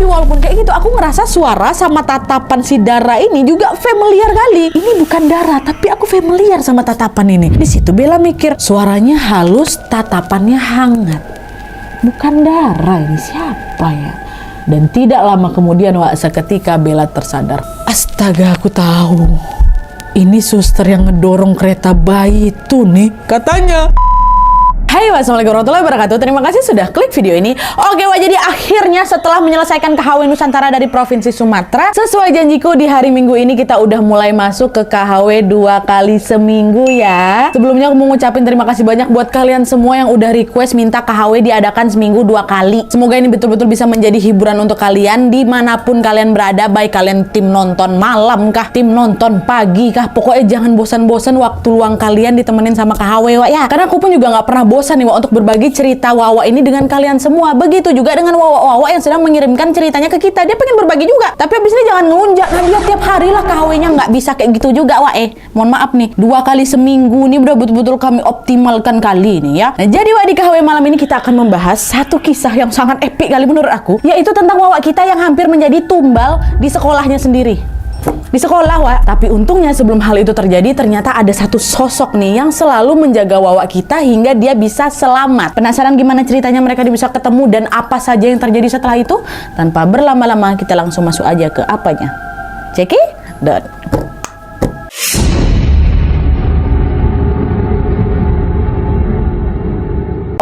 Tapi walaupun kayak gitu, aku ngerasa suara sama tatapan si Dara ini juga familiar kali. Ini bukan Dara, tapi aku familiar sama tatapan ini. Di situ Bella mikir, suaranya halus, tatapannya hangat. Bukan Dara, ini siapa ya? Dan tidak lama kemudian, seketika Bella tersadar. Astaga, aku tahu. Ini suster yang ngedorong kereta bayi itu nih, katanya. Hai, wassalamualaikum warahmatullahi wabarakatuh. Terima kasih sudah klik video ini. Oke, jadi akhirnya setelah menyelesaikan KHW Nusantara dari Provinsi Sumatera, sesuai janjiku di hari Minggu ini kita udah mulai masuk ke KHW 2 kali seminggu ya. Sebelumnya aku mau ngucapin terima kasih banyak buat kalian semua yang udah request minta KHW diadakan seminggu 2 kali. Semoga ini betul-betul bisa menjadi hiburan untuk kalian dimanapun kalian berada, baik kalian tim nonton malam kah, tim nonton pagi kah. Pokoknya jangan bosan-bosan waktu luang kalian ditemenin sama KHW ya. Karena aku pun juga nggak pernah bosan nih untuk berbagi cerita Wawa ini dengan kalian semua. Begitu juga dengan Wawa yang sedang mengirimkan ceritanya ke kita. Dia pengen berbagi juga, tapi abis ini jangan ngelunjak. Nah dia tiap hari lah KHW-nya, nggak bisa kayak gitu juga mohon maaf nih, 2 kali seminggu nih udah betul-betul kami optimalkan kali ini ya. Nah jadi di KHW malam ini kita akan membahas satu kisah yang sangat epik kali menurut aku, yaitu tentang Wawa kita yang hampir menjadi tumbal di sekolahnya sendiri. Di sekolah, tapi untungnya sebelum hal itu terjadi, ternyata ada satu sosok nih yang selalu menjaga Wawa kita hingga dia bisa selamat. Penasaran gimana ceritanya mereka bisa ketemu dan apa saja yang terjadi setelah itu? Tanpa berlama-lama, kita langsung masuk aja ke apanya. Cekidot.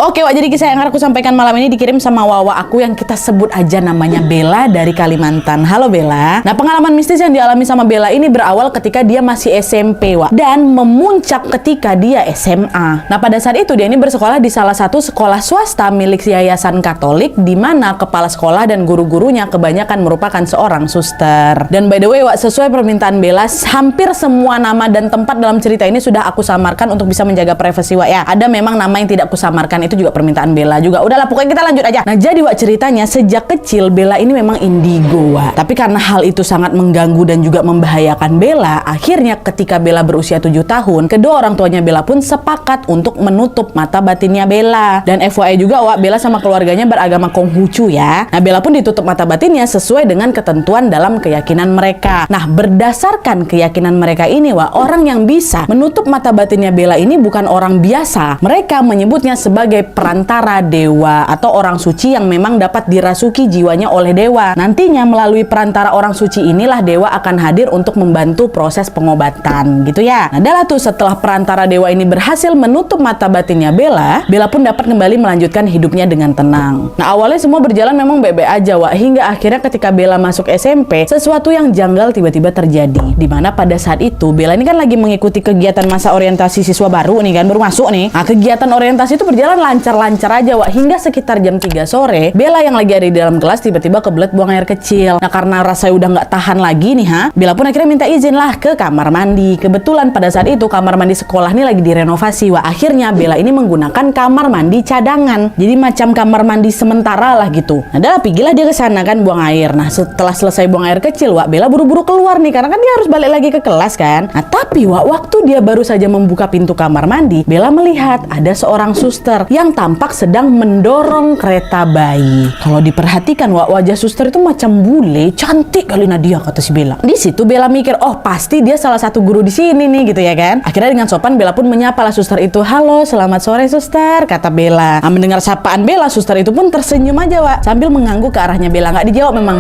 Oke, jadi kisah yang aku sampaikan malam ini dikirim sama Wawa aku yang kita sebut aja namanya Bella dari Kalimantan. Halo Bella. Nah, pengalaman mistis yang dialami sama Bella ini berawal ketika dia masih SMP, dan memuncak ketika dia SMA. Nah, pada saat itu dia ini bersekolah di salah satu sekolah swasta milik Yayasan Katolik, di mana kepala sekolah dan guru-gurunya kebanyakan merupakan seorang suster. Dan by the way, sesuai permintaan Bella, hampir semua nama dan tempat dalam cerita ini sudah aku samarkan untuk bisa menjaga privasi ya. Ada memang nama yang tidak aku samarkan, itu juga permintaan Bella juga. Udahlah, pokoknya kita lanjut aja. Nah, jadi ceritanya sejak kecil Bella ini memang indigo, tapi karena hal itu sangat mengganggu dan juga membahayakan Bella, akhirnya ketika Bella berusia 7 tahun, kedua orang tuanya Bella pun sepakat untuk menutup mata batinnya Bella. Dan FYI juga, Bella sama keluarganya beragama Konghucu ya. Nah, Bella pun ditutup mata batinnya sesuai dengan ketentuan dalam keyakinan mereka. Nah, berdasarkan keyakinan mereka ini, orang yang bisa menutup mata batinnya Bella ini bukan orang biasa. Mereka menyebutnya sebagai perantara dewa atau orang suci yang memang dapat dirasuki jiwanya oleh dewa. Nantinya melalui perantara orang suci inilah dewa akan hadir untuk membantu proses pengobatan gitu ya. Nah, adalah tuh setelah perantara dewa ini berhasil menutup mata batinnya Bella, Bella pun dapat kembali melanjutkan hidupnya dengan tenang. Nah, awalnya semua berjalan memang baik-baik aja, hingga akhirnya ketika Bella masuk SMP, sesuatu yang janggal tiba-tiba terjadi. Dimana pada saat itu Bella ini kan lagi mengikuti kegiatan masa orientasi siswa baru nih kan, baru masuk nih. Nah, kegiatan orientasi itu berjalan lancar-lancar aja, hingga sekitar jam 3 sore Bella yang lagi ada di dalam kelas tiba-tiba kebelet buang air kecil. Nah, karena rasanya udah nggak tahan lagi nih Bella pun akhirnya minta izin lah ke kamar mandi. Kebetulan pada saat itu kamar mandi sekolah ini lagi direnovasi, akhirnya Bella ini menggunakan kamar mandi cadangan, jadi macam kamar mandi sementara lah gitu. Nah, dah pergilah dia ke sana kan buang air. Nah, setelah selesai buang air kecil, Bella buru-buru keluar nih karena kan dia harus balik lagi ke kelas kan. Nah, tapi waktu dia baru saja membuka pintu kamar mandi, Bella melihat ada seorang suster yang tampak sedang mendorong kereta bayi. Kalau diperhatikan, wajah suster itu macam bule, cantik kali Nadia, kata si Bella. Di situ Bella mikir, oh pasti dia salah satu guru di sini nih gitu ya kan. Akhirnya dengan sopan Bella pun menyapa lah suster itu. Halo, selamat sore suster, kata Bella. Nah, mendengar sapaan Bella, suster itu pun tersenyum aja sambil mengangguk ke arahnya Bella. Nggak dijawab memang.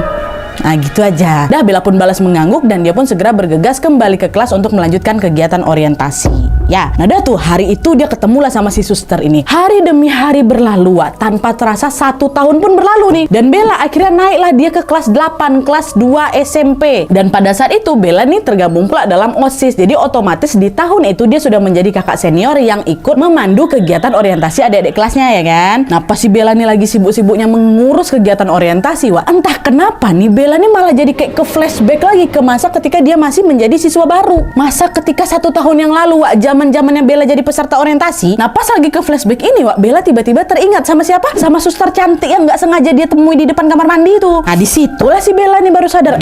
Nah gitu aja. Dah Bella pun balas mengangguk dan dia pun segera bergegas kembali ke kelas untuk melanjutkan kegiatan orientasi. Ya, nah dah tuh hari itu dia ketemulah sama si suster ini. Hari demi hari berlalu, tanpa terasa 1 tahun pun berlalu nih. Dan Bella akhirnya naiklah dia ke kelas 8, kelas 2 SMP. Dan pada saat itu Bella nih tergabung pula dalam OSIS. Jadi otomatis di tahun itu dia sudah menjadi kakak senior yang ikut memandu kegiatan orientasi adik-adik kelasnya ya kan. Nah pas si Bella nih lagi sibuk-sibuknya mengurus kegiatan orientasi, entah kenapa nih Bella nih malah jadi kayak ke flashback lagi ke masa ketika dia masih menjadi siswa baru. Masa ketika 1 tahun yang lalu, zaman-zamannya Bella jadi peserta orientasi. Nah pas lagi ke flashback ini, Bella tiba-tiba teringat sama siapa? Sama suster cantik yang nggak sengaja dia temui di depan kamar mandi itu. Nah disitulah si Bella nih baru sadar,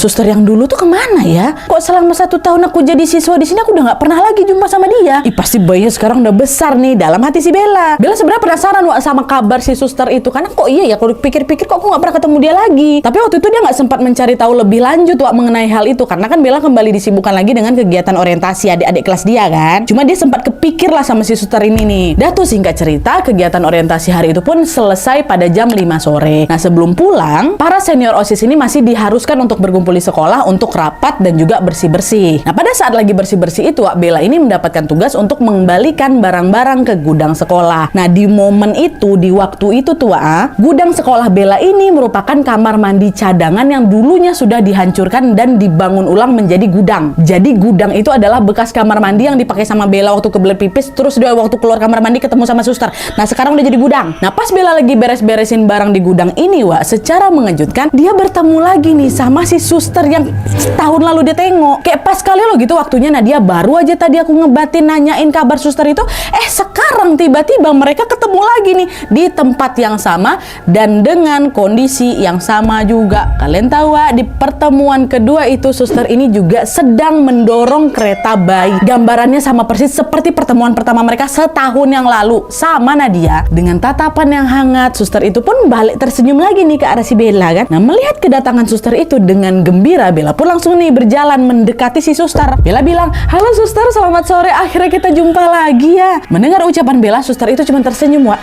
suster yang dulu tuh kemana ya? Kok selama 1 tahun aku jadi siswa di sini aku udah nggak pernah lagi jumpa sama dia. Ih, pasti bayinya sekarang udah besar nih, dalam hati si Bella. Bella sebenarnya penasaran Wak sama kabar si suster itu, karena kok iya ya, kalau pikir-pikir kok aku nggak pernah ketemu dia lagi. Tapi waktu itu dia nggak sempat mencari tahu lebih lanjut Wak mengenai hal itu, karena kan Bella kembali disibukkan lagi dengan kegiatan orientasi adik-adik kelas dia kan. Cuma dia sempat kepikir lah sama si suster ini nih. Dah tuh singkat cerita, kegiatan orientasi hari itu pun selesai pada jam 5 sore. Nah sebelum pulang, para senior OSIS ini masih diharuskan untuk berkumpul di sekolah untuk rapat dan juga bersih-bersih. Nah pada saat lagi bersih-bersih itu Wak, Bella ini mendapatkan tugas untuk mengembalikan barang-barang ke gudang sekolah. Nah di momen itu, di waktu itu tuh Wak, gudang sekolah Bella ini merupakan kamar mandi cadangan yang dulunya sudah dihancurkan dan dibangun ulang menjadi gudang. Jadi gudang itu adalah bekas kamar mandi yang dipakai sama Bella waktu kebelet pipis, terus dia waktu keluar kamar mandi ketemu sama suster. Nah sekarang udah jadi gudang. Nah pas Bella lagi beres-beresin barang di gudang ini Wak, secara mengejutkan dia bertemu lagi nih sama si suster yang setahun lalu dia tengok. Kayak pas kali lo gitu waktunya. Nah dia baru aja tadi aku ngebatin nanyain kabar suster itu, sekarang tiba-tiba mereka ketemu lagi nih di tempat yang sama dan dengan kondisi yang sama juga. Kalian tahu Wak, di pertemuan kedua itu suster ini juga sedang mendorong kereta bayi. Gambarannya sama persis seperti pertemuan pertama mereka setahun yang lalu. Sama Nadia, dengan tatapan yang hangat, suster itu pun balik tersenyum lagi nih ke arah si Bella kan. Nah melihat kedatangan suster itu dengan gembira, Bella pun langsung nih berjalan mendekati si suster. Bella bilang, "Halo suster, selamat sore, akhirnya kita jumpa lagi ya." Mendengar ucapan Bella, suster itu cuma tersenyum Wak.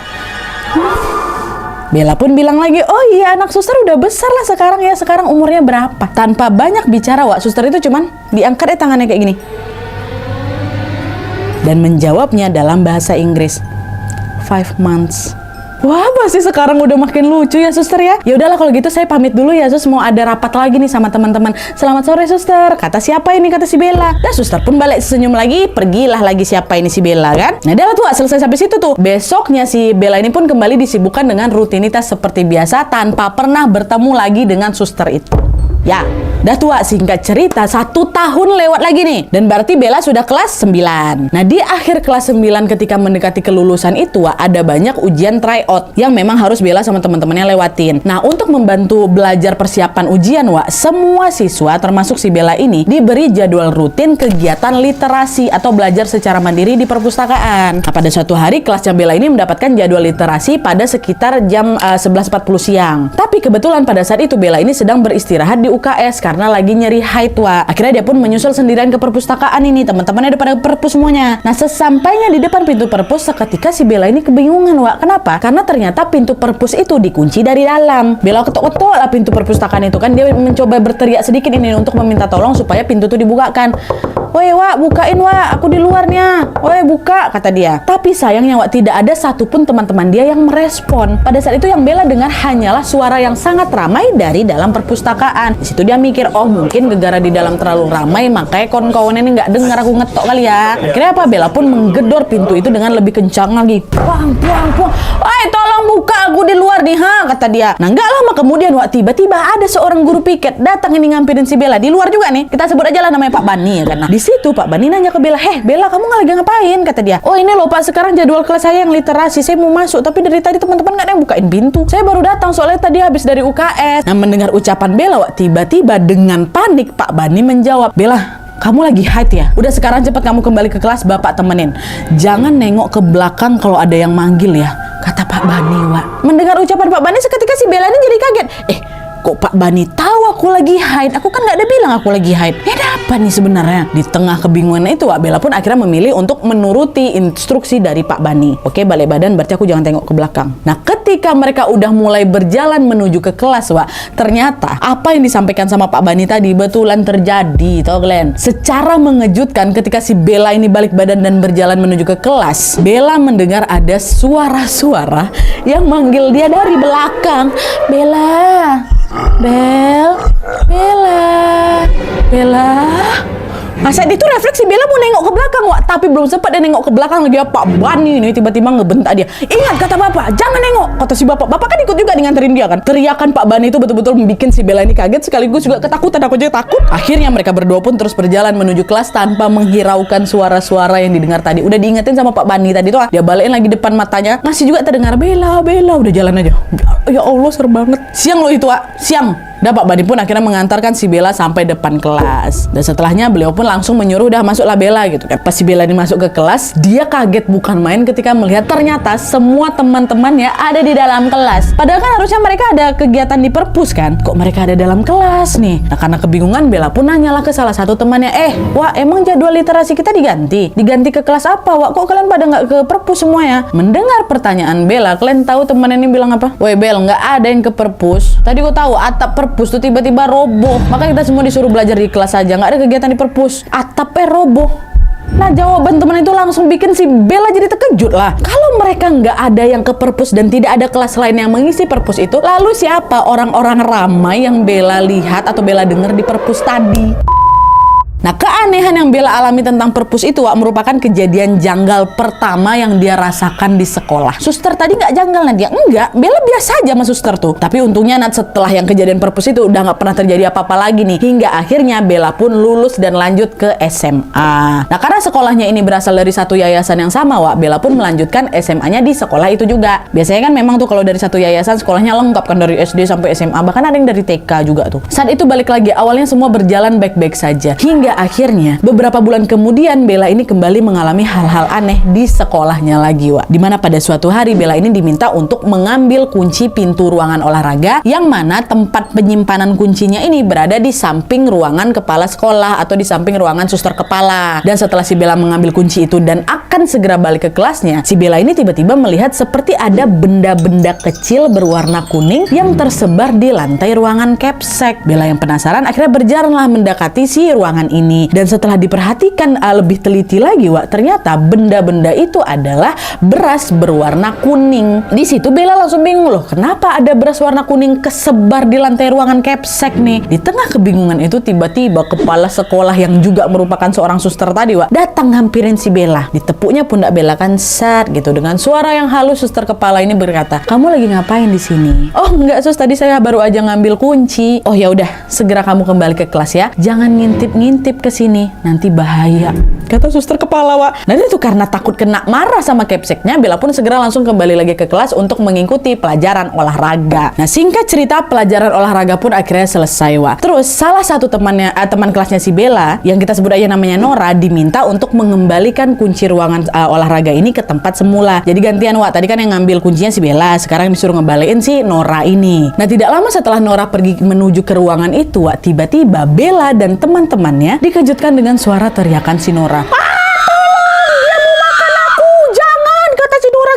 Bella pun bilang lagi, "Oh iya, anak suster udah besar lah sekarang ya, sekarang umurnya berapa?" Tanpa banyak bicara Wak, suster itu cuman diangkat tangannya kayak gini dan menjawabnya dalam bahasa Inggris, 5 months. Wah, pasti sekarang udah makin lucu ya suster ya. Ya udahlah kalau gitu saya pamit dulu ya sus, mau ada rapat lagi nih sama teman-teman. Selamat sore suster. Kata siapa ini? Kata si Bella. Nah suster pun balik senyum lagi, pergilah lagi siapa ini si Bella kan. Nah dah tuh selesai sampai situ tuh. Besoknya si Bella ini pun kembali disibukkan dengan rutinitas seperti biasa tanpa pernah bertemu lagi dengan suster itu. Ya, dah tua singkat cerita 1 tahun lewat lagi nih. Dan berarti Bella sudah kelas 9. Nah di akhir kelas 9 ketika mendekati kelulusan itu ada banyak ujian tryout yang memang harus Bella sama teman-temannya lewatin. Nah untuk membantu belajar persiapan ujian semua siswa termasuk si Bella ini diberi jadwal rutin kegiatan literasi atau belajar secara mandiri di perpustakaan. Nah pada suatu hari kelasnya Bella ini mendapatkan jadwal literasi pada sekitar jam 11.40 siang. Tapi kebetulan pada saat itu Bella ini sedang beristirahat di UKS karena lagi nyeri haid Akhirnya dia pun menyusul sendirian ke perpustakaan ini. Teman-temannya udah pada perpus semuanya. Nah sesampainya di depan pintu perpus, seketika si Bella ini kebingungan Kenapa? Karena ternyata pintu perpus itu dikunci dari dalam. Bella ketok-ketok lah pintu perpustakaan itu kan. Dia mencoba berteriak sedikit ini untuk meminta tolong supaya pintu itu dibukakan. "Woi Wak, bukain Wak, aku di luarnya. Woi buka," kata dia. Tapi sayangnya tidak ada satupun teman-teman dia yang merespon. Pada saat itu yang Bella dengar hanyalah suara yang sangat ramai dari dalam perpustakaan. Di situ dia mikir, oh mungkin gara-gara di dalam terlalu ramai makanya kawan-kawan ini nggak dengar aku ngetok kali ya. Akhirnya apa? Bella pun menggedor pintu itu dengan lebih kencang lagi. Puang, puang, puang. "Woi tolong buka, aku di luar nih kata dia. Nah nggak lama kemudian tiba-tiba ada seorang guru piket datang ini ngampirin si Bella di luar juga nih. Kita sebut aja lah namanya Pak Bani ya kan. Nah, di situ Pak Bani nanya ke Bella, Bella kamu lagi ngapain?" Kata dia. "Oh ini loh Pak, sekarang jadwal kelas saya yang literasi, saya mau masuk tapi dari tadi teman-teman nggak ada yang bukain pintu. Saya baru datang soalnya tadi habis dari UKS." Nah mendengar ucapan Bella tiba-tiba dengan panik Pak Bani menjawab, "Bella, kamu lagi haid ya? Udah sekarang cepat kamu kembali ke kelas, Bapak temenin. Jangan nengok ke belakang kalau ada yang manggil ya," kata Pak Bani Mendengar ucapan Pak Bani seketika si Bella ini jadi kaget. Kok Pak Bani tahu aku lagi haid? Aku kan nggak ada bilang aku lagi haid. Ya ada apa nih sebenarnya? Di tengah kebingungan itu Bella pun akhirnya memilih untuk menuruti instruksi dari Pak Bani. Oke, balik badan berarti aku jangan tengok ke belakang. Nah ketika mereka udah mulai berjalan menuju ke kelas ternyata apa yang disampaikan sama Pak Bani tadi betulan terjadi. Tau kalian? Secara mengejutkan ketika si Bella ini balik badan dan berjalan menuju ke kelas, Bella mendengar ada suara-suara yang manggil dia dari belakang. "Bella, Bella. Masa itu refleksi Bella mau nengok ke belakang tapi belum sempat dia nengok ke belakang lagi Pak Bani ini tiba-tiba ngebentak dia. "Ingat kata Bapak, jangan nengok," kata si Bapak. Bapak kan ikut juga nganterin dia kan. Teriakan Pak Bani itu betul-betul membuat si Bella ini kaget sekaligus juga ketakutan. Aku juga takut. Akhirnya mereka berdua pun terus berjalan menuju kelas tanpa menghiraukan suara-suara yang didengar tadi. Udah diingetin sama Pak Bani tadi tuh. Dia balikin lagi depan matanya, masih juga terdengar Bella, udah jalan aja. Ya Allah, serem banget. Siang loh itu siang. Pak Bani pun akhirnya mengantarkan si Bella sampai depan kelas. Dan setelahnya beliau pun langsung menyuruh, "Udah masuklah Bella," gitu kan. Pas si Bella ini masuk ke kelas, dia kaget bukan main ketika melihat ternyata semua teman-temannya ada di dalam kelas. Padahal kan harusnya mereka ada kegiatan di perpus kan. Kok mereka ada dalam kelas nih? Nah, karena kebingungan, Bella pun nanyalah ke salah satu temannya, Wak, emang jadwal literasi kita diganti? Diganti ke kelas apa, Wak? Kok kalian pada nggak ke perpus semua ya? Mendengar pertanyaan Bella, kalian tahu teman ini bilang apa? "Woi Bel, nggak ada yang ke perpus. Tadi gue tahu atap perpus tuh tiba-tiba roboh. Maka kita semua disuruh belajar di kelas aja. Nggak ada kegiatan di perpus. Atapnya roboh." Nah, jawaban teman itu langsung bikin si Bella jadi terkejut lah. Kalau mereka nggak ada yang ke perpus dan tidak ada kelas lain yang mengisi perpus itu, lalu siapa orang-orang ramai yang Bella lihat atau Bella dengar di perpus tadi? Nah, keanehan yang Bella alami tentang perpus itu, Wak, merupakan kejadian janggal pertama yang dia rasakan di sekolah. Suster tadi nggak janggal, Nadia? Enggak, Bella biasa aja sama suster tuh. Tapi untungnya setelah yang kejadian perpus itu udah nggak pernah terjadi apa-apa lagi nih. Hingga akhirnya Bella pun lulus dan lanjut ke SMA. Nah, karena sekolahnya ini berasal dari satu yayasan yang sama, Wak, Bella pun melanjutkan SMA-nya di sekolah itu juga. Biasanya kan memang tuh kalau dari satu yayasan sekolahnya lengkap kan, dari SD sampai SMA, bahkan ada yang dari TK juga tuh. Saat itu balik lagi, awalnya semua berjalan baik-baik saja. Hingga akhirnya beberapa bulan kemudian Bella ini kembali mengalami hal-hal aneh di sekolahnya lagi, Wak. Dimana pada suatu hari Bella ini diminta untuk mengambil kunci pintu ruangan olahraga, yang mana tempat penyimpanan kuncinya ini berada di samping ruangan kepala sekolah atau di samping ruangan suster kepala. Dan setelah si Bella mengambil kunci itu dan akan segera balik ke kelasnya, si Bella ini tiba-tiba melihat seperti ada benda-benda kecil berwarna kuning yang tersebar di lantai ruangan capsek. Bella yang penasaran akhirnya berjalanlah mendekati si ruangan ini. Dan setelah diperhatikan lebih teliti lagi, Wak, ternyata benda-benda itu adalah beras berwarna kuning. Di situ Bella langsung bingung, loh, kenapa ada beras warna kuning kesebar di lantai ruangan capsek nih? Di tengah kebingungan itu tiba-tiba kepala sekolah yang juga merupakan seorang suster tadi, Wak, datang ngampirin si Bella. Ditepuknya pundak Bella kan, set gitu. Dengan suara yang halus suster kepala ini berkata, "Kamu lagi ngapain di sini?" "Oh, enggak, Sus, tadi saya baru aja ngambil kunci." "Oh ya udah, segera kamu kembali ke kelas ya. Jangan ngintip-ngintip ke sini, nanti bahaya," kata suster kepala, Wak. Dan itu karena takut kena marah sama capseknya, Bella pun segera langsung kembali lagi ke kelas untuk mengikuti pelajaran olahraga. Nah, singkat cerita, pelajaran olahraga pun akhirnya selesai, Wak. Terus salah satu teman kelasnya si Bella, yang kita sebut aja namanya Nora, diminta untuk mengembalikan kunci ruangan olahraga ini ke tempat semula. Jadi gantian, Wak. Tadi kan yang ngambil kuncinya si Bella, sekarang disuruh ngebalikin si Nora ini. Nah, tidak lama setelah Nora pergi menuju ke ruangan itu, Wak, tiba-tiba Bella dan teman-temannya dikejutkan dengan suara teriakan si Nora.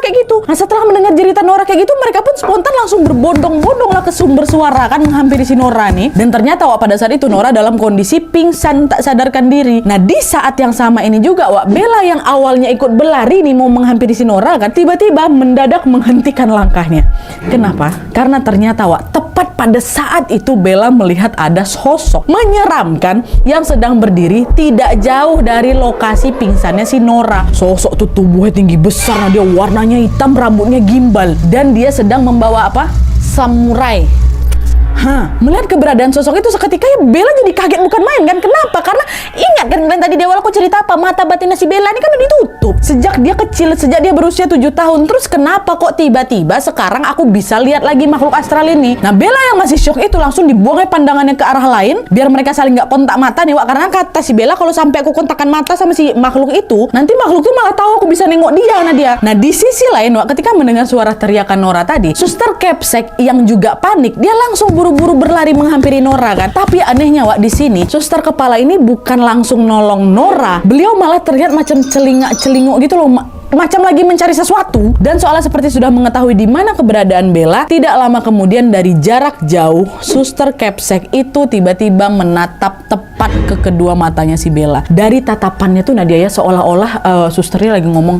Kayak gitu. Nah, setelah mendengar cerita Nora kayak gitu, mereka pun spontan langsung berbondong-bondong lah ke sumber suara kan, menghampiri si Nora nih. Dan ternyata, Wak, pada saat itu Nora dalam kondisi pingsan tak sadarkan diri. Nah, di saat yang sama ini juga, Wak, Bella yang awalnya ikut berlari nih mau menghampiri si Nora kan, tiba-tiba mendadak menghentikan langkahnya. Kenapa? Karena ternyata, Wak, tepat pada saat itu Bella melihat ada sosok menyeramkan yang sedang berdiri tidak jauh dari lokasi pingsannya si Nora. Sosok tuh tubuhnya tinggi besar, nah dia warnanya hitam, rambutnya gimbal, dan dia sedang membawa apa? Samurai. Melihat keberadaan sosok itu seketika ya Bella jadi kaget bukan main kan. Kenapa? Karena ingat kan kalian tadi di awal aku cerita apa? Mata batinnya si Bella ini kan udah ditutup sejak dia kecil, sejak dia berusia 7 tahun. Terus kenapa kok tiba-tiba sekarang aku bisa lihat lagi makhluk astral ini? Nah, Bella yang masih shock itu langsung dibuangnya pandangannya ke arah lain biar mereka saling nggak kontak mata nih, Wak. Karena kata si Bella kalau sampai aku kontakkan mata sama si makhluk itu, nanti makhluk itu malah tahu aku bisa nengok dia. Nah, di sisi lain, Wak, ketika mendengar suara teriakan Nora tadi, suster capsek yang juga panik, dia langsung buru-buru berlari menghampiri Nora kan. Tapi anehnya, Wak, di sini suster kepala ini bukan langsung nolong Nora, beliau malah terlihat macam celingak-celinguk gitu loh, macam lagi mencari sesuatu. Dan seolah seperti sudah mengetahui di mana keberadaan Bella, tidak lama kemudian dari jarak jauh suster capsek itu tiba-tiba menatap tepat ke kedua matanya si Bella. Dari tatapannya tuh Nadia ya seolah-olah susternya lagi ngomong,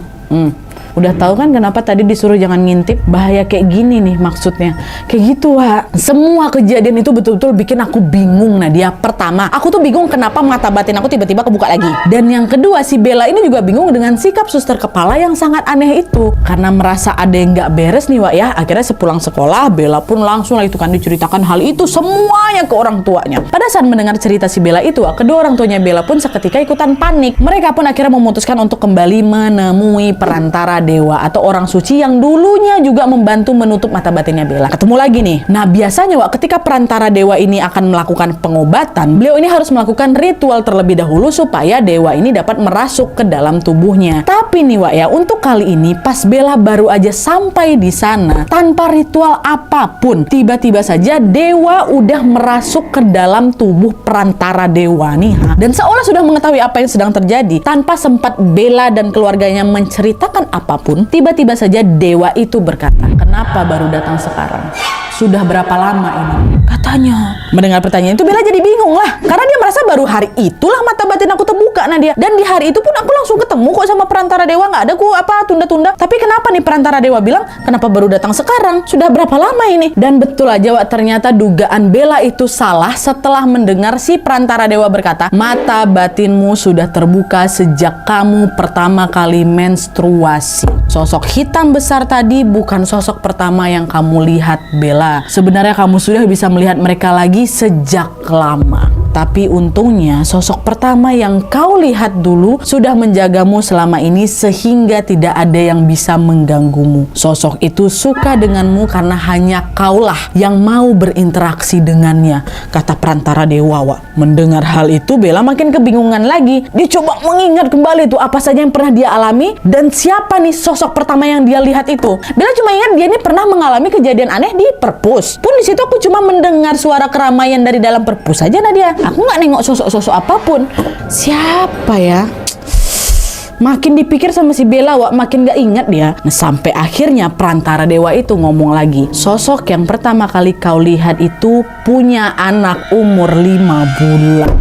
udah tahu kan kenapa tadi disuruh jangan ngintip? Bahaya kayak gini nih maksudnya. Kayak gitu, Wak. Semua kejadian itu betul-betul bikin aku bingung, Nadia. Pertama, aku tuh bingung kenapa mata batin aku tiba-tiba kebuka lagi. Dan yang kedua, si Bella ini juga bingung dengan sikap suster kepala yang sangat aneh itu. Karena merasa ada yang nggak beres nih, Wak, ya. Akhirnya sepulang sekolah, Bella pun langsung lah itu kan diceritakan hal itu semuanya ke orang tuanya. Pada saat mendengar cerita si Bella itu, Wak, kedua orang tuanya Bella pun seketika ikutan panik. Mereka pun akhirnya memutuskan untuk kembali menemui perantara dewa atau orang suci yang dulunya juga membantu menutup mata batinnya Bella. Ketemu lagi nih. Nah, biasanya Wak, ketika perantara dewa ini akan melakukan pengobatan, beliau ini harus melakukan ritual terlebih dahulu supaya dewa ini dapat merasuk ke dalam tubuhnya. Tapi nih Wak ya, untuk kali ini pas Bella baru aja sampai di sana, tanpa ritual apapun, tiba-tiba saja dewa udah merasuk ke dalam tubuh perantara dewa nih. Dan seolah sudah mengetahui apa yang sedang terjadi, tanpa sempat Bella dan keluarganya menceritakan apapun, tiba-tiba saja dewa itu berkata, "Kenapa baru datang sekarang? Sudah berapa lama ini?" Katanya. Mendengar pertanyaan itu Bella jadi bingung lah, karena dia merasa baru hari itulah mata batin aku terbuka Nadia. Dan di hari itu pun aku langsung ketemu kok sama perantara dewa, nggak ada ku apa tunda-tunda. Tapi kenapa nih perantara dewa bilang, "Kenapa baru datang sekarang? Sudah berapa lama ini?" Dan betul aja Wak, ternyata dugaan Bella itu salah setelah mendengar si perantara dewa berkata, "Mata batinmu sudah terbuka sejak kamu pertama kali menstruasi. Sosok hitam besar tadi bukan sosok pertama yang kamu lihat Bella. Sebenarnya kamu sudah bisa melihat mereka lagi sejak lama. Tapi untungnya sosok pertama yang kau lihat dulu sudah menjagamu selama ini sehingga tidak ada yang bisa mengganggumu. Sosok itu suka denganmu karena hanya kaulah yang mau berinteraksi dengannya," kata perantara dewa Wak. Mendengar hal itu Bella makin kebingungan lagi. Dia coba mengingat kembali tuh apa saja yang pernah dia alami dan siapa nih sosok pertama yang dia lihat itu. Bella cuma ingat dia ini pernah mengalami kejadian aneh di perpus. Pun di situ aku cuma mendengar suara keramaian dari dalam perpus aja Nadia. Aku nggak nengok sosok-sosok apapun. Siapa ya? Makin dipikir sama si Bella Wak, makin gak ingat dia. Nah, sampai akhirnya perantara dewa itu ngomong lagi, "Sosok yang pertama kali kau lihat itu punya anak umur 5 bulan.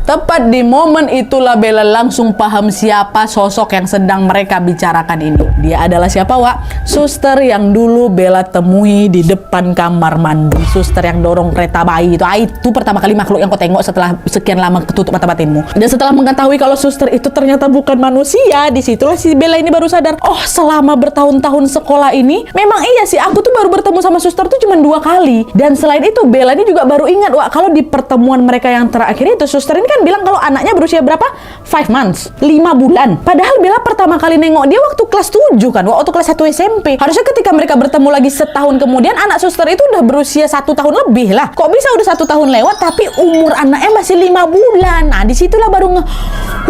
Tepat di momen itulah Bella langsung paham siapa sosok yang sedang mereka bicarakan ini. Dia adalah siapa Wak? Suster yang dulu Bella temui di depan kamar mandi. Suster yang dorong kereta bayi itu. Itu pertama kali makhluk yang kau tengok setelah sekian lama ketutup mata batinmu. Dan setelah mengetahui kalau suster itu ternyata bukan manusia, disitulah si Bella ini baru sadar, oh selama bertahun-tahun sekolah ini, memang iya sih aku tuh baru bertemu sama suster tuh cuma 2 kali. Dan selain itu Bella ini juga baru ingat Wak, kalau di pertemuan mereka yang terakhir itu suster ini kan bilang kalau anaknya berusia berapa? 5 months, 5 bulan. Padahal Bella pertama kali nengok dia waktu kelas 7 kan, waktu kelas 1 SMP. Harusnya ketika mereka bertemu lagi setahun kemudian, anak suster itu udah berusia 1 tahun lebih lah. Kok bisa udah 1 tahun lewat tapi umur anaknya masih 5 bulan? Nah disitulah baru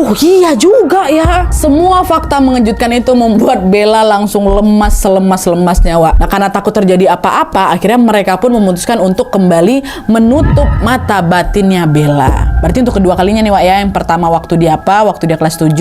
oh iya juga ya. Semua fakta mengejutkan itu membuat Bella langsung lemas selemas-lemasnya Wak. Nah karena takut terjadi apa-apa, akhirnya mereka pun memutuskan untuk kembali menutup mata batinnya Bella. Berarti untuk kedua kalinya nih Wak ya. Yang pertama waktu dia apa? Waktu dia kelas 7.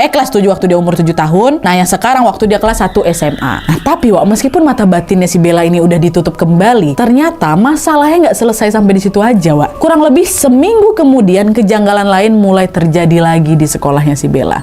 Kelas 7 waktu dia umur 7 tahun. Nah yang sekarang waktu dia kelas 1 SMA. Nah tapi Wak, meskipun mata batinnya si Bella ini udah ditutup kembali, ternyata masalahnya nggak selesai sampai di situ aja Wak. Kurang lebih seminggu kemudian kejanggalan lain mulai terjadi lagi di sekolahnya si Bella.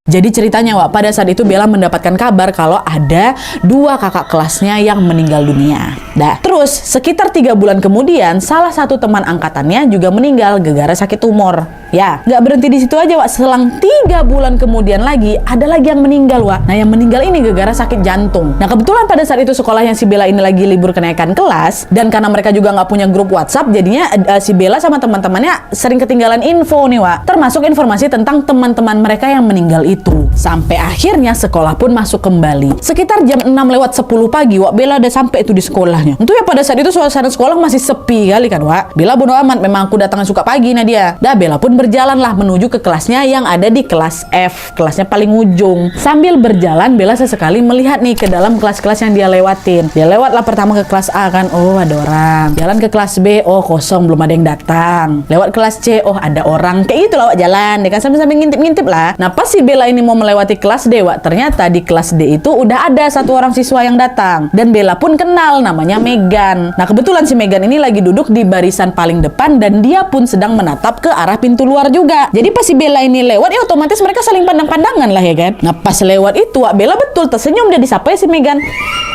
Jadi ceritanya Wak, pada saat itu Bella mendapatkan kabar kalau ada 2 kakak kelasnya yang meninggal dunia. Nah, terus sekitar 3 bulan kemudian salah satu teman angkatannya juga meninggal gara-gara sakit tumor. Ya, nggak berhenti di situ aja Wak. Selang 3 bulan kemudian lagi ada lagi yang meninggal Wak. Nah yang meninggal ini gara-gara sakit jantung. Nah kebetulan pada saat itu sekolahnya si Bella ini lagi libur kenaikan kelas, dan karena mereka juga nggak punya grup WhatsApp, jadinya si Bella sama teman-temannya sering ketinggalan info nih Wak. Termasuk informasi tentang teman-teman mereka yang meninggal itu. Sampai akhirnya sekolah pun masuk kembali. Sekitar jam 6 lewat 10 pagi Wak, Bella udah sampai itu di sekolahnya. Tentu ya pada saat itu suasana sekolah masih sepi kali kan Wak. Bella bodo amat, memang aku datang suka pagi Nadia. Dah Bella pun berjalanlah menuju ke kelasnya yang ada di kelas F, kelasnya paling ujung. Sambil berjalan Bella sesekali melihat nih ke dalam kelas-kelas yang dia lewatin. Dia lewatlah pertama ke kelas A kan, oh ada orang. Jalan ke kelas B, oh kosong belum ada yang datang. Lewat kelas C, oh ada orang. Kayak gitu lah Wak, jalan. Dia kan sambil ngintip-ngintip lah. Nah pas si Bella ini mau melewati kelas D Wak, ternyata di kelas D itu udah ada 1 orang siswa yang datang. Dan Bella pun kenal, namanya Megan. Nah kebetulan si Megan ini lagi duduk di barisan paling depan dan dia pun sedang menatap ke arah pintu luar juga. Jadi pas si Bella ini lewat, ya otomatis mereka saling pandang-pandangan lah ya kan. Nah pas lewat itu Wak, Bella betul tersenyum, dia disapa ya si Megan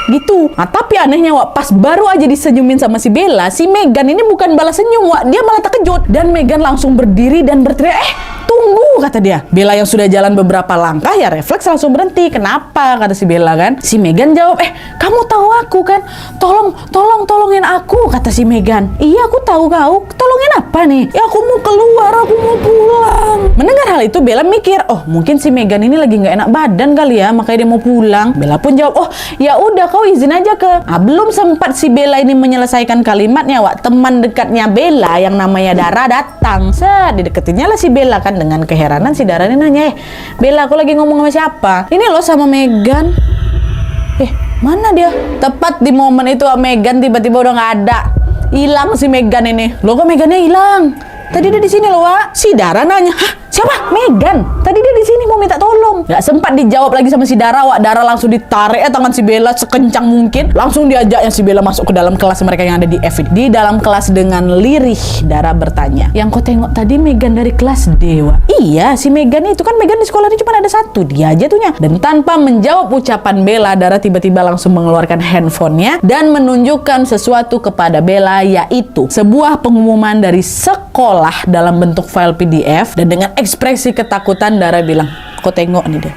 gitu. Nah tapi anehnya Wak, pas baru aja disenyumin sama si Bella, si Megan ini bukan balas senyum Wak, dia malah terkejut. Dan Megan langsung berdiri dan berteriak, tunggu kata dia. Bella yang sudah jalan beberapa langkah ya refleks langsung berhenti. Kenapa, kata si Bella kan. Si Megan jawab, kamu tahu aku kan, tolongin aku, kata si Megan. Iya, aku tahu kau, tolongin apa nih? Ya aku mau keluar, aku mau pulang. Mendengar hal itu Bella mikir, oh mungkin si Megan ini lagi nggak enak badan kali ya, makanya dia mau pulang. Bella pun jawab, oh ya udah kau izin aja ke. Belum sempat si Bella ini menyelesaikan kalimatnya, teman dekatnya Bella yang namanya Dara datang. Dideketinnya lah si Bella kan. Dengan keheranan si Dara ini nanya, Bella aku lagi ngomong sama siapa? Ini loh sama Megan. Mana dia? Tepat di momen itu Megan tiba-tiba udah nggak ada. Hilang si Megan ini. Loh kok Megannya hilang? Tadi dia di sini loh, Si Dara nanya, siapa? Megan. Tadi dia di sini mau minta tolong. Gak sempat dijawab lagi sama si Dara, Dara langsung ditarik tangan si Bella sekencang mungkin. Langsung diajaknya si Bella masuk ke dalam kelas mereka yang ada di F. Di dalam kelas dengan lirih, Dara bertanya, yang kau tengok tadi Megan dari kelas Dewa? Iya, si Megan itu kan. Megan di sekolah ini cuma ada satu, dia aja tuhnya. Dan tanpa menjawab ucapan Bella, Dara tiba-tiba langsung mengeluarkan handphonenya dan menunjukkan sesuatu kepada Bella, yaitu sebuah pengumuman dari sekolah dalam bentuk file PDF. Dan dengan ekspresi ketakutan Dara bilang, kau tengok nih deh.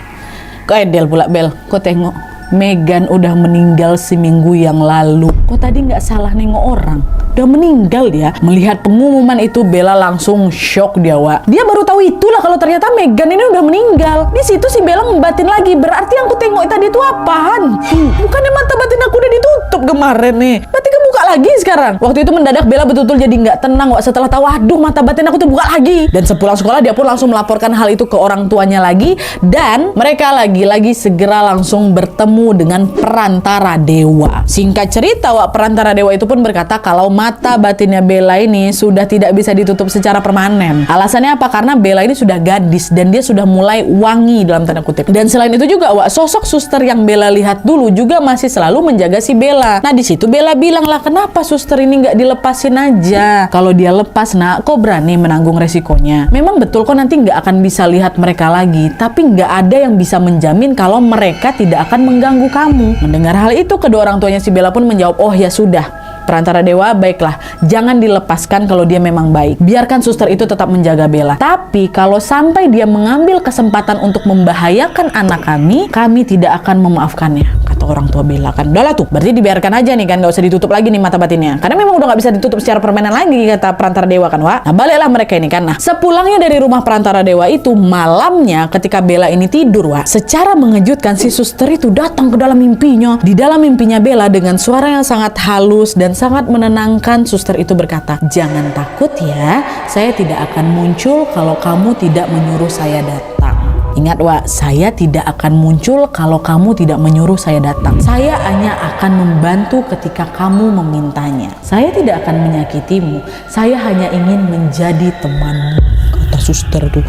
Del pula Bel, kau tengok, Megan udah meninggal seminggu yang lalu. Kok tadi nggak salah nengok orang? Udah meninggal dia. Melihat pengumuman itu Bella langsung shock dia, Dia baru tahu itulah kalau ternyata Megan ini udah meninggal. Di situ si Bella ngebatin lagi. Berarti yang aku tengok tadi itu apaan? Bukannya mata batin aku udah ditutup kemarin nih. Berarti kebuka lagi sekarang. Waktu itu mendadak Bella betul-betul jadi nggak tenang, setelah tahu, aduh mata batin aku tuh buka lagi. Dan sepulang sekolah dia pun langsung melaporkan hal itu ke orang tuanya lagi. Dan mereka lagi-lagi segera langsung bertemu dengan perantara dewa. Singkat cerita, perantara dewa itu pun berkata kalau mata batinnya Bella ini sudah tidak bisa ditutup secara permanen. Alasannya apa? Karena Bella ini sudah gadis dan dia sudah mulai wangi dalam tanda kutip. Dan selain itu juga, sosok suster yang Bella lihat dulu juga masih selalu menjaga si Bella. Nah di situ Bella bilang lah, kenapa suster ini nggak dilepasin aja? Kalau dia lepas, nak, kok berani menanggung resikonya? Memang betul kok nanti nggak akan bisa lihat mereka lagi, tapi nggak ada yang bisa menjamin kalau mereka tidak akan mengganggu kamu. Mendengar hal itu, kedua orang tuanya si Bella pun menjawab, oh ya sudah, perantara dewa, baiklah, jangan dilepaskan kalau dia memang baik. Biarkan suster itu tetap menjaga Bella. Tapi kalau sampai dia mengambil kesempatan untuk membahayakan anak kami tidak akan memaafkannya, kata orang tua Bella kan. Udahlah tuh, berarti dibiarkan aja nih kan, gak usah ditutup lagi nih mata batinnya. Karena memang udah gak bisa ditutup secara permanen lagi, kata perantara dewa kan, Nah baliklah mereka ini kan. Nah sepulangnya dari rumah perantara dewa itu, malamnya ketika Bella ini tidur, secara mengejutkan si suster itu datang ke dalam mimpinya. Di dalam mimpinya Bella dengan suara yang sangat halus dan sangat menenangkan, suster itu berkata, jangan takut ya, saya tidak akan muncul kalau kamu tidak menyuruh saya datang. Ingat, saya tidak akan muncul kalau kamu tidak menyuruh saya datang. Saya hanya akan membantu ketika kamu memintanya. Saya tidak akan menyakitimu, saya hanya ingin menjadi temanmu, kata suster tuh.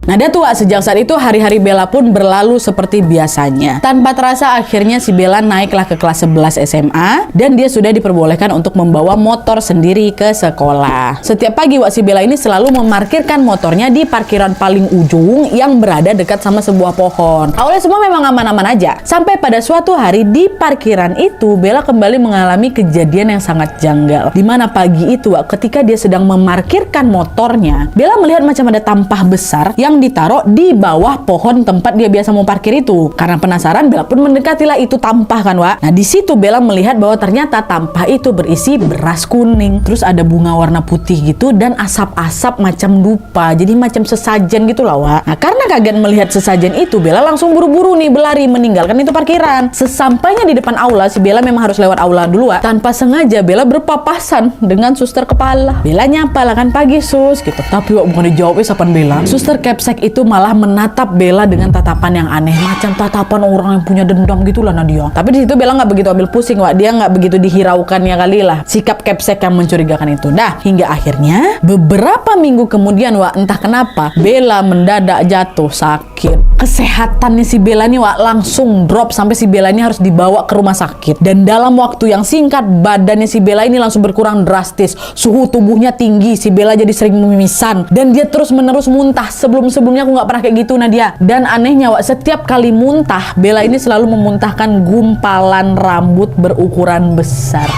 Nah dia tuh, sejak saat itu hari-hari Bella pun berlalu seperti biasanya. Tanpa terasa akhirnya si Bella naiklah ke kelas 11 SMA dan dia sudah diperbolehkan untuk membawa motor sendiri ke sekolah. Setiap pagi si Bella ini selalu memarkirkan motornya di parkiran paling ujung yang berada dekat sama sebuah pohon. Awalnya semua memang aman-aman aja. Sampai pada suatu hari di parkiran itu Bella kembali mengalami kejadian yang sangat janggal. Dimana pagi itu ketika dia sedang memarkirkan motornya, Bella melihat macam ada tampah besar yang ditaruh di bawah pohon tempat dia biasa mau parkir itu. Karena penasaran, Bella pun mendekatilah itu tampah kan, Nah di situ Bella melihat bahwa ternyata tampah itu berisi beras kuning, terus ada bunga warna putih gitu dan asap-asap macam dupa, jadi macam sesajen gitu lah, Nah karena kaget melihat sesajen itu, Bella langsung buru-buru nih berlari meninggalkan itu parkiran. Sesampainya di depan aula, si Bella memang harus lewat aula dulu, Tanpa sengaja Bella berpapasan dengan suster kepala. Bella nyapa lah kan, pagi sus gitu. Tapi bukan dijawabnya sapaan Bella. Suster Capsek itu malah menatap Bella dengan tatapan yang aneh, macam tatapan orang yang punya dendam gitulah Nadia. Tapi di situ Bella nggak begitu ambil pusing, dia nggak begitu dihiraukan ya kali lah sikap Capsek yang mencurigakan itu. Dah hingga akhirnya beberapa minggu kemudian, entah kenapa Bella mendadak jatuh sakit. Kesehatannya si Bella nih langsung drop sampai si Bella ini harus dibawa ke rumah sakit. Dan dalam waktu yang singkat badannya si Bella ini langsung berkurang drastis, suhu tubuhnya tinggi, si Bella jadi sering mimisan dan dia terus-menerus muntah. Sebelumnya aku nggak pernah kayak gitu Nadia. Dan anehnya setiap kali muntah Bella ini selalu memuntahkan gumpalan rambut berukuran besar.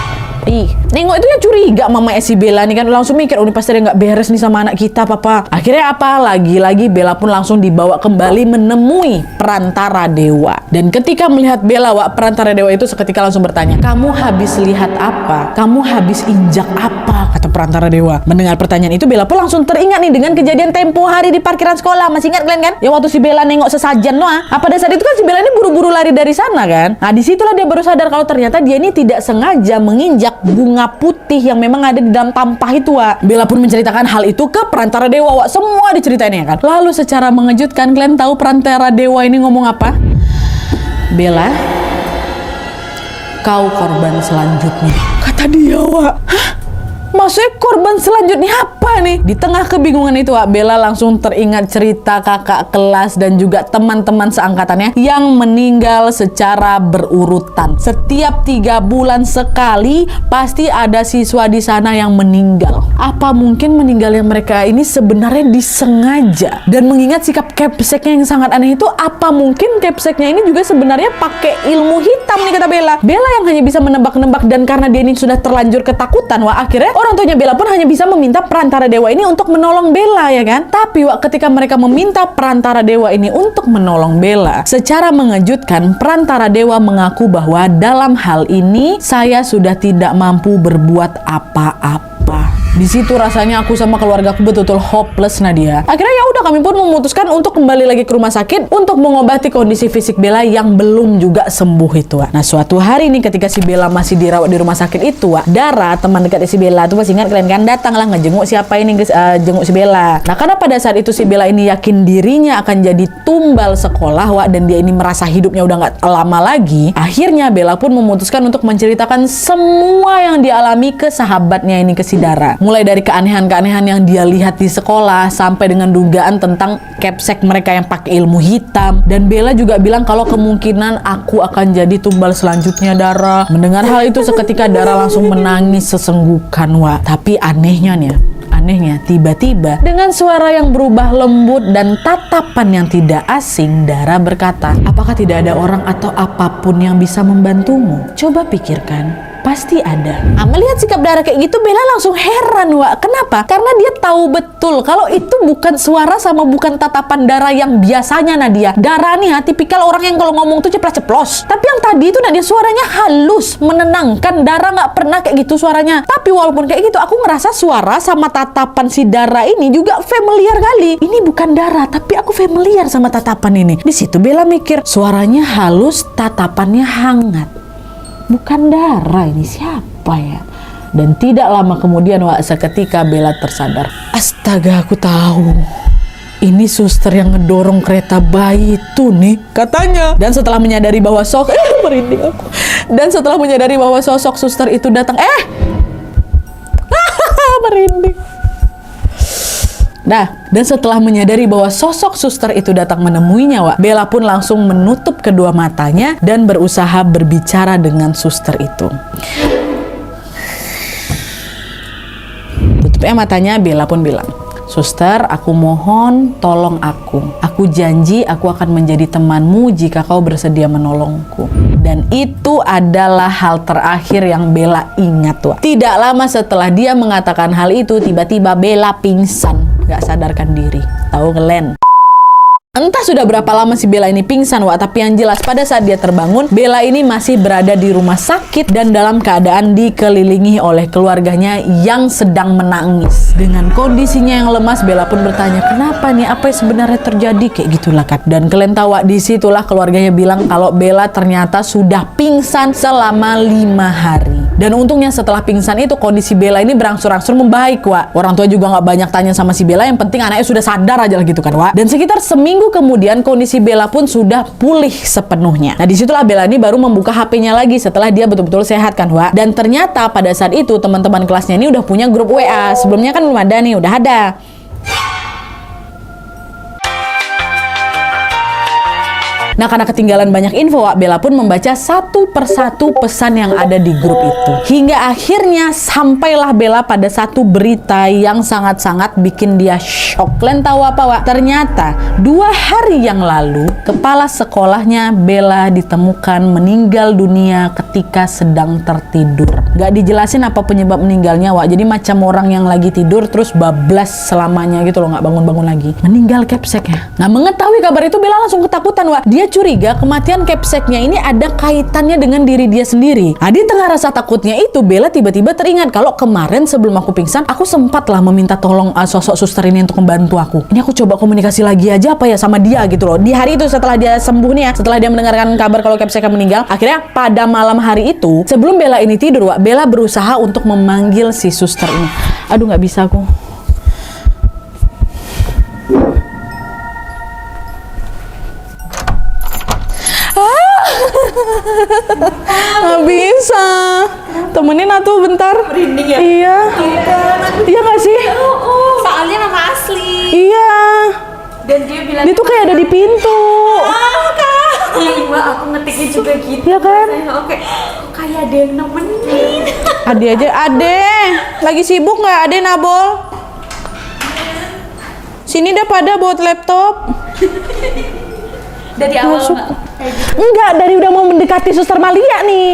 Ih, nengok itu ya curiga mama si Bella nih kan, langsung mikir, oh ini pasti dia nggak beres nih sama anak kita papa. Akhirnya apa? Lagi-lagi Bella pun langsung dibawa kembali menemui perantara dewa. Dan ketika melihat Bella, perantara dewa itu seketika langsung bertanya, kamu habis lihat apa? Kamu habis injak apa? Kata perantara dewa. Mendengar pertanyaan itu Bella pun langsung teringat nih dengan kejadian tempo hari di parkiran sekolah. Masih ingat kalian kan? Yang waktu si Bella nengok sesajen Noah. Pada saat itu kan si Bella ini buru-buru lari dari sana kan? Nah disitulah dia baru sadar kalau ternyata dia ini tidak sengaja menginjak bunga putih yang memang ada di dalam tampah itu, Wak. Bella pun menceritakan hal itu ke perantara dewa, Wak. Semua diceritain ya kan. Lalu secara mengejutkan, kalian tahu perantara dewa ini ngomong apa? Bella, kau korban selanjutnya. Kata dia, Wak. Hah? Maksudnya korban selanjutnya apa nih? Di tengah kebingungan itu, Wak, Bella langsung teringat cerita kakak kelas dan juga teman-teman seangkatannya yang meninggal secara berurutan. Setiap 3 bulan sekali pasti ada siswa di sana yang meninggal. Apa mungkin meninggalnya mereka ini sebenarnya disengaja? Dan mengingat sikap Capseknya yang sangat aneh itu, apa mungkin Capseknya ini juga sebenarnya pakai ilmu hitam nih, kata Bella. Bella yang hanya bisa menebak-nebak, dan karena dia ini sudah terlanjur ketakutan, Wak, akhirnya orang tuanya Bella pun hanya bisa meminta perantara dewa ini untuk menolong Bella, ya kan? Tapi ketika mereka meminta perantara dewa ini untuk menolong Bella, secara mengejutkan perantara dewa mengaku bahwa dalam hal ini saya sudah tidak mampu berbuat apa-apa. Di situ rasanya aku sama keluarga aku betul-betul hopeless, Nadia. Akhirnya ya udah, kami pun memutuskan untuk kembali lagi ke rumah sakit untuk mengobati kondisi fisik Bella yang belum juga sembuh itu, Wak. Nah suatu hari nih ketika si Bella masih dirawat di rumah sakit itu, Wak, Dara, teman dekat si Bella tuh, masih ingat kalian kan, datanglah ngejenguk siapa ini, jenguk si Bella. Nah karena pada saat itu si Bella ini yakin dirinya akan jadi tumbal sekolah, Wak, dan dia ini merasa hidupnya udah nggak lama lagi. Akhirnya Bella pun memutuskan untuk menceritakan semua yang dialami ke sahabatnya ini, ke si Dara. Mulai dari keanehan-keanehan yang dia lihat di sekolah sampai dengan dugaan tentang Capsek mereka yang pakai ilmu hitam. Dan Bella juga bilang kalau kemungkinan aku akan jadi tumbal selanjutnya, Dara. Mendengar hal itu seketika Dara langsung menangis sesenggukan, Wak. Tapi anehnya, tiba-tiba dengan suara yang berubah lembut dan tatapan yang tidak asing, Dara berkata, apakah tidak ada orang atau apapun yang bisa membantumu? Coba pikirkan. Pasti ada. Nah, melihat sikap Dara kayak gitu, Bella langsung heran, Wak. Kenapa? Karena dia tahu betul kalau itu bukan suara sama bukan tatapan Dara yang biasanya, Nadia. Dara nih tipikal orang yang kalau ngomong tuh ceplas-ceplos. Tapi yang tadi itu Nadia suaranya halus, menenangkan. Dara nggak pernah kayak gitu suaranya. Tapi walaupun kayak gitu, aku ngerasa suara sama tatapan si Dara ini juga familiar kali. Ini bukan Dara, tapi aku familiar sama tatapan ini. Di situ Bella mikir, suaranya halus, tatapannya hangat. Bukan Dara, ini siapa ya? Dan tidak lama kemudian, Wak, seketika Bella tersadar. Astaga, aku tahu. Ini suster yang ngedorong kereta bayi itu nih, katanya. Dan setelah menyadari bahwa merinding aku. Dan setelah menyadari bahwa sosok suster itu datang, merinding. Nah, dan setelah menyadari bahwa sosok suster itu datang menemuinya, Wak, Bella pun langsung menutup kedua matanya dan berusaha berbicara dengan suster itu. Tutupnya matanya, Bella pun bilang, suster, aku mohon tolong aku. Aku janji aku akan menjadi temanmu jika kau bersedia menolongku. Dan itu adalah hal terakhir yang Bella ingat, Wak. Tidak lama setelah dia mengatakan hal itu, tiba-tiba Bella pingsan. Gak sadarkan diri. Tahu kalian? Entah sudah berapa lama si Bella ini pingsan, Wak, tapi yang jelas pada saat dia terbangun, Bella ini masih berada di rumah sakit dan dalam keadaan dikelilingi oleh keluarganya yang sedang menangis. Dengan kondisinya yang lemas, Bella pun bertanya, kenapa nih? Apa yang sebenarnya terjadi? Kayak gitulah kan. Dan kalian tahu, Wak, disitulah keluarganya bilang kalau Bella ternyata sudah pingsan selama 5 hari. Dan untungnya setelah pingsan itu kondisi Bella ini berangsur-angsur membaik, Wak. Orang tua juga nggak banyak tanya sama si Bella, yang penting anaknya sudah sadar aja lah gitu kan, Wak. Dan sekitar seminggu kemudian kondisi Bella pun sudah pulih sepenuhnya. Nah disitulah Bella ini baru membuka HP-nya lagi setelah dia betul-betul sehat kan, Wak. Dan ternyata pada saat itu teman-teman kelasnya ini udah punya grup WA. Sebelumnya kan belum ada nih, udah ada. Nah, karena ketinggalan banyak info, Wak, Bella pun membaca satu persatu pesan yang ada di grup itu. Hingga akhirnya sampailah Bella pada satu berita yang sangat-sangat bikin dia shock. Kalian tahu apa, Wak? Ternyata 2 hari yang lalu, kepala sekolahnya Bella ditemukan meninggal dunia ketika sedang tertidur. Gak dijelasin apa penyebab meninggalnya, Wak. Jadi macam orang yang lagi tidur terus bablas selamanya gitu loh, gak bangun-bangun lagi. Meninggal Kepseknya. Nah, mengetahui kabar itu Bella langsung ketakutan, Wak. Dia curiga kematian Kepseknya ini ada kaitannya dengan diri dia sendiri. Nah, di tengah rasa takutnya itu, Bella tiba-tiba teringat kalau kemarin sebelum aku pingsan, aku sempatlah meminta tolong sosok suster ini untuk membantu aku. Ini aku coba komunikasi lagi aja apa ya sama dia gitu loh. Di hari itu setelah dia sembuh nih ya, setelah dia mendengarkan kabar kalau Kepseka meninggal, akhirnya pada malam hari itu, sebelum Bella ini tidur, Wak, Bella berusaha untuk memanggil si suster ini. Aduh, nggak bisa aku. Nggak bisa. Temenin atuh bentar. Merinding ya? Iya. Iya nggak sih? Soalnya nama asli. Iya. Dan dia bilang Dia tuh kayak ada di pintu. Kak. Mbak, aku ngetiknya juga gitu. Iya kan? Oke. Kayak ada yang nemenin. Ade aja, Ade. Lagi sibuk nggak, Ade Nabol? Sini dah pada buat laptop. Dari awal Masuk. Mbak. Enggak, dari udah mau mendekati Suster Malia nih.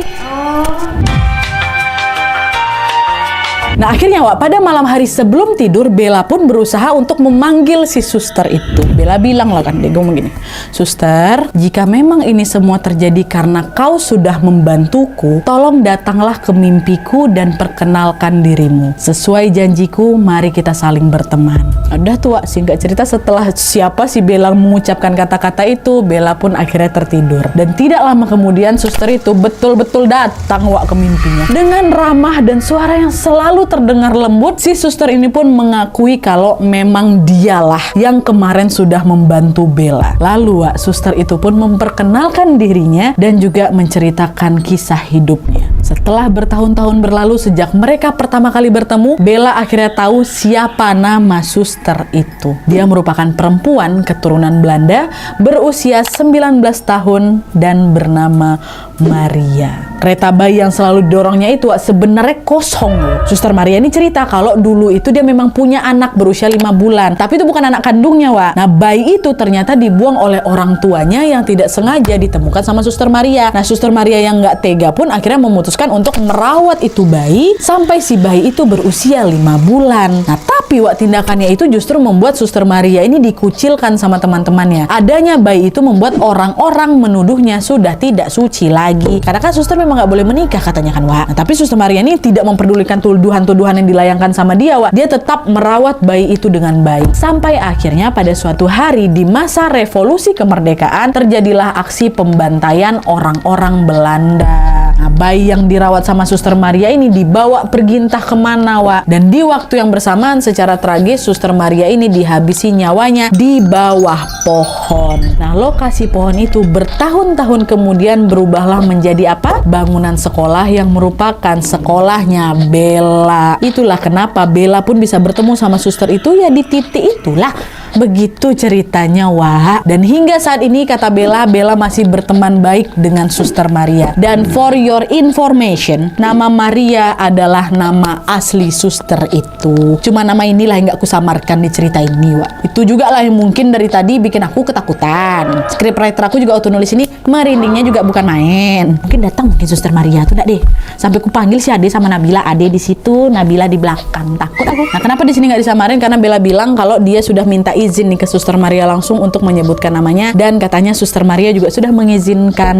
Nah, akhirnya, Wak, pada malam hari sebelum tidur, Bella pun berusaha untuk memanggil si suster itu. Bella bilang lah kan, dia ngomong gini, "Suster, jika memang ini semua terjadi karena kau sudah membantuku, tolong datanglah ke mimpiku dan perkenalkan dirimu. Sesuai janjiku, mari kita saling berteman." Udah tuh, Wak, singkat cerita setelah siapa si Bella mengucapkan kata-kata itu, Bella pun akhirnya tertidur. Dan tidak lama kemudian, suster itu betul-betul datang, Wak, ke mimpinya. Dengan ramah dan suara yang selalu terdengar lembut, si suster ini pun mengakui kalau memang dialah yang kemarin sudah membantu Bella. Lalu, Wak, suster itu pun memperkenalkan dirinya dan juga menceritakan kisah hidupnya. Setelah bertahun-tahun berlalu sejak mereka pertama kali bertemu, Bella akhirnya tahu siapa nama suster itu. Dia merupakan perempuan keturunan Belanda berusia 19 tahun dan bernama Maria. Kereta bayi yang selalu didorongnya itu, Wak, sebenarnya kosong loh. Suster Maria ini cerita kalau dulu itu dia memang punya anak berusia 5 bulan, tapi itu bukan anak kandungnya, Wak. Nah, bayi itu ternyata dibuang oleh orang tuanya yang tidak sengaja ditemukan sama Suster Maria. Nah, Suster Maria yang nggak tega pun akhirnya memutuskan untuk merawat itu bayi sampai si bayi itu berusia 5 bulan. Nah, tapi, Wak, tindakannya itu justru membuat Suster Maria ini dikucilkan sama teman-temannya. Adanya bayi itu membuat orang-orang menuduhnya sudah tidak suci lagi. Karena kan suster memang nggak boleh menikah katanya kan, Wak. Nah, tapi Suster Maria ini tidak memperdulikan tuduhan-tuduhan yang dilayangkan sama dia, Wak. Dia tetap merawat bayi itu dengan baik. Sampai akhirnya pada suatu hari di masa revolusi kemerdekaan terjadilah aksi pembantaian orang-orang Belanda. Nah, bayi yang dirawat sama Suster Maria ini dibawa pergi entah kemana, Wak. Dan di waktu yang bersamaan secara tragis Suster Maria ini dihabisi nyawanya di bawah pohon. Nah, lokasi pohon itu bertahun-tahun kemudian berubahlah menjadi apa? Bangunan sekolah yang merupakan sekolahnya Bella. Itulah kenapa Bella pun bisa bertemu sama suster itu ya di titik itulah. Begitu ceritanya, Wak. Dan hingga saat ini kata Bella, Bella masih berteman baik dengan Suster Maria. Dan for your information, nama Maria adalah nama asli suster itu. Cuma nama inilah yang gak aku samarkan di cerita ini, Wak. Itu juga lah yang mungkin dari tadi bikin aku ketakutan. Scriptwriter aku juga auto nulis ini merindingnya juga bukan main. Mungkin datang mungkin Suster Maria tuh, enggak deh. Sampai ku panggil si Ade sama Nabila, Ade di situ, Nabila di belakang. Takut aku. Nah, kenapa di sini nggak disamarin? Karena Bella bilang kalau dia sudah minta izin nih ke Suster Maria langsung untuk menyebutkan namanya, dan katanya Suster Maria juga sudah mengizinkan.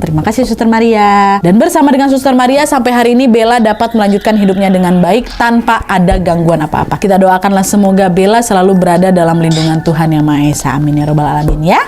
Terima kasih Suster Maria. Dan bersama dengan Suster Maria sampai hari ini Bella dapat melanjutkan hidupnya dengan baik tanpa ada gangguan apa-apa. Kita doakanlah semoga Bella selalu berada dalam lindungan Tuhan Yang Maha Esa. Amin ya robbal alamin ya.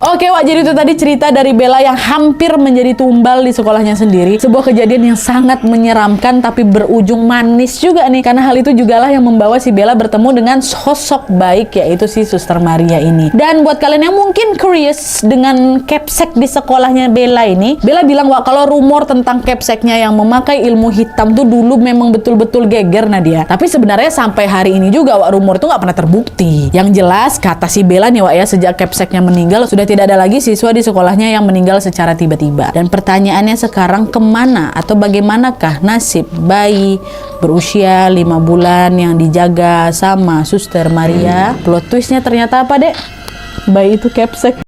Oke, Wak, jadi itu tadi cerita dari Bella yang hampir menjadi tumbal di sekolahnya sendiri. Sebuah kejadian yang sangat menyeramkan tapi berujung manis juga nih. Karena hal itu jugalah yang membawa si Bella bertemu dengan sosok baik, yaitu si Suster Maria ini. Dan buat kalian yang mungkin curious dengan Kepsek di sekolahnya Bella ini, Bella bilang, Wak, kalau rumor tentang Kepseknya yang memakai ilmu hitam tuh dulu memang betul-betul geger Nadia. Tapi sebenarnya sampai hari ini juga, Wak, rumor itu nggak pernah terbukti. Yang jelas kata si Bella nih, Wak, ya, sejak Kepseknya meninggal sudah tidak ada lagi siswa di sekolahnya yang meninggal secara tiba-tiba. Dan pertanyaannya sekarang, kemana atau bagaimanakah nasib bayi berusia 5 bulan yang dijaga sama Suster Maria? Plot twistnya ternyata apa, Dek? Bayi itu kepsek.